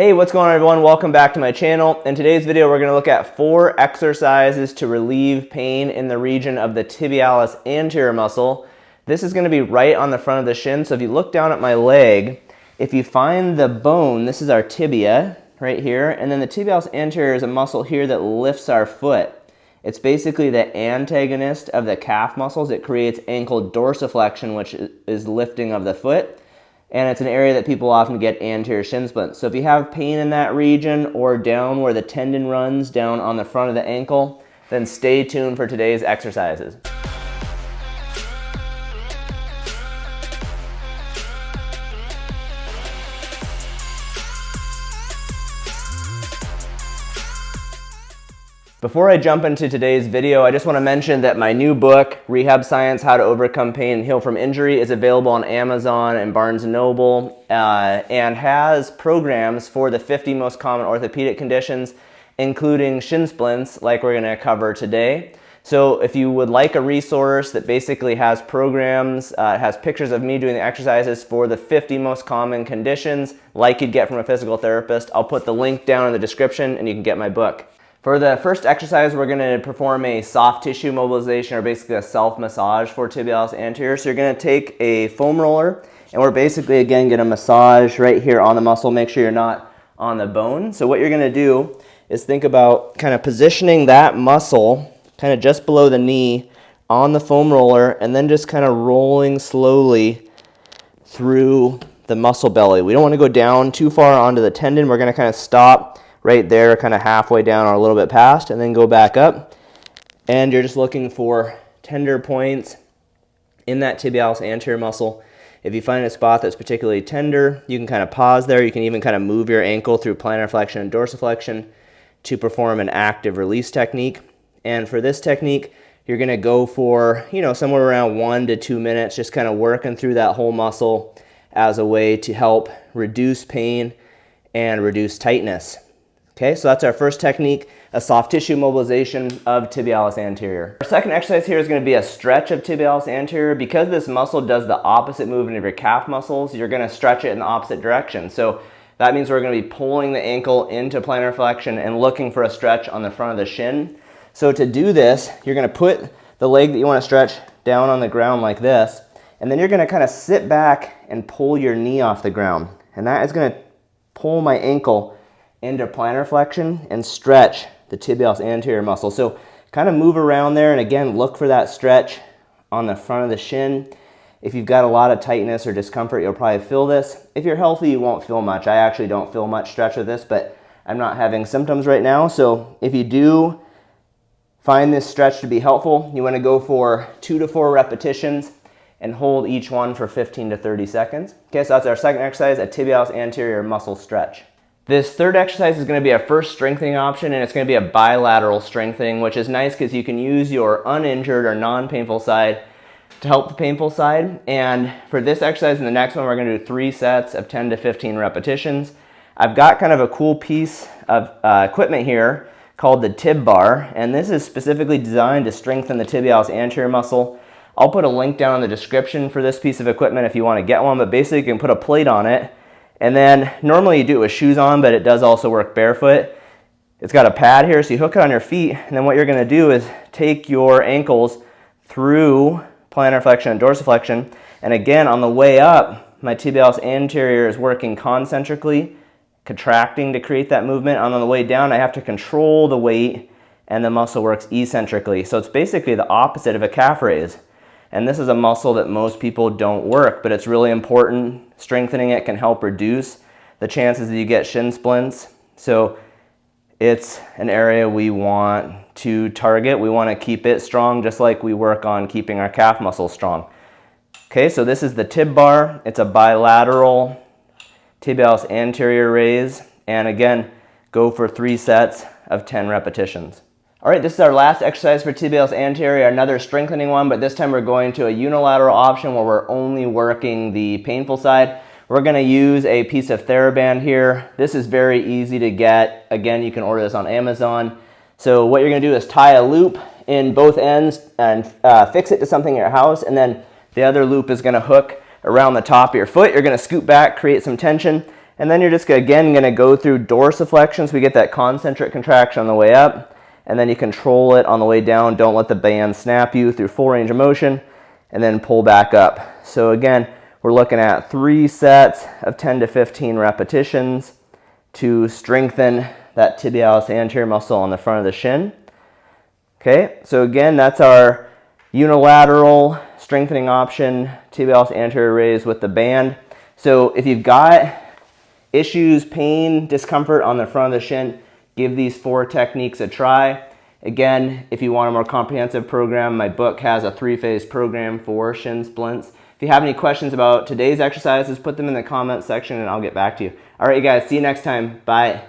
Hey, what's going on everyone? Welcome back to my channel. In today's video, we're going to look at 4 exercises to relieve pain in the region of the tibialis anterior muscle. This is going to be right on the front of the shin. So if you look down at my leg, if you find the bone, this is our tibia right here, and then the tibialis anterior is a muscle here that lifts our foot. It's basically the antagonist of the calf muscles. It creates ankle dorsiflexion, which is lifting of the foot. And it's an area that people often get anterior shin splints. So if you have pain in that region or down where the tendon runs down on the front of the ankle, then stay tuned for today's exercises. Before I jump into today's video, I just want to mention that my new book, Rehab Science: How to Overcome Pain and Heal from Injury, is available on Amazon and Barnes & Noble and has programs for the 50 most common orthopedic conditions, including shin splints, like we're going to cover today. So if you would like a resource that basically has programs, has pictures of me doing the exercises for the 50 most common conditions, like you'd get from a physical therapist, I'll put the link down in the description and you can get my book. For the first exercise, we're going to perform a soft tissue mobilization, or basically a self-massage for tibialis anterior. So you're going to take a foam roller, and we're basically, again, going to massage right here on the muscle. Make sure you're not on the bone. So what you're going to do is think about kind of positioning that muscle kind of just below the knee on the foam roller, and then just kind of rolling slowly through the muscle belly. We don't want to go down too far onto the tendon. We're going to kind of stop right there, kind of halfway down or a little bit past, and then go back up. And you're just looking for tender points in that tibialis anterior muscle. If you find a spot that's particularly tender, you can kind of pause there. You can even kind of move your ankle through plantarflexion and dorsiflexion to perform an active release technique. And for this technique, you're going to go for, somewhere around 1 to 2 minutes, just kind of working through that whole muscle as a way to help reduce pain and reduce tightness. Okay, so that's our first technique, a soft tissue mobilization of tibialis anterior. Our second exercise here is going to be a stretch of tibialis anterior. Because this muscle does the opposite movement of your calf muscles, you're going to stretch it in the opposite direction. So that means we're going to be pulling the ankle into plantar flexion and looking for a stretch on the front of the shin. So to do this, you're going to put the leg that you want to stretch down on the ground like this, and then you're going to kind of sit back and pull your knee off the ground. And that is going to pull my ankle into plantar flexion and stretch the tibialis anterior muscle. So kind of move around there, and again, look for that stretch on the front of the shin. If you've got a lot of tightness or discomfort, you'll probably feel this. If you're healthy, you won't feel much. I actually don't feel much stretch with this, but I'm not having symptoms right now. So if you do find this stretch to be helpful, you want to go for 2 to 4 repetitions and hold each one for 15 to 30 seconds. Okay, so that's our second exercise, a tibialis anterior muscle stretch. This third exercise is going to be our first strengthening option, and it's going to be a bilateral strengthening, which is nice because you can use your uninjured or non-painful side to help the painful side. And for this exercise and the next one, we're going to do 3 sets of 10 to 15 repetitions. I've got kind of a cool piece of equipment here called the tib bar, and this is specifically designed to strengthen the tibialis anterior muscle. I'll put a link down in the description for this piece of equipment if you want to get one, but basically you can put a plate on it. And then normally you do it with shoes on, but it does also work barefoot. It's got a pad here, so you hook it on your feet, and then what you're going to do is take your ankles through plantar flexion and dorsiflexion. And again, on the way up, my tibialis anterior is working concentrically, contracting to create that movement. And on the way down, I have to control the weight, and the muscle works eccentrically. So it's basically the opposite of a calf raise. And this is a muscle that most people don't work, but it's really important. Strengthening it can help reduce the chances that you get shin splints. So it's an area we want to target. We want to keep it strong, just like we work on keeping our calf muscles strong. Okay, so this is the tib bar. It's a bilateral tibialis anterior raise. And again, go for 3 sets of 10 repetitions. All right, this is our last exercise for tibialis anterior, another strengthening one, but this time we're going to a unilateral option where we're only working the painful side. We're going to use a piece of TheraBand here. This is very easy to get. Again, you can order this on Amazon. So what you're going to do is tie a loop in both ends and fix it to something in your house, and then the other loop is going to hook around the top of your foot. You're going to scoot back, create some tension, And then you're just, again, going to go through dorsiflexion, so we get that concentric contraction on the way up, and then you control it on the way down. Don't let the band snap you through full range of motion, and then pull back up. So again, we're looking at 3 sets of 10 to 15 repetitions to strengthen that tibialis anterior muscle on the front of the shin. Okay, so again, that's our unilateral strengthening option, tibialis anterior raise with the band. So if you've got issues, pain, discomfort on the front of the shin, give these 4 techniques a try. Again, if you want a more comprehensive program, my book has a 3-phase program for shin splints. If you have any questions about today's exercises, put them in the comments section and I'll get back to you. All right, you guys, see you next time. Bye.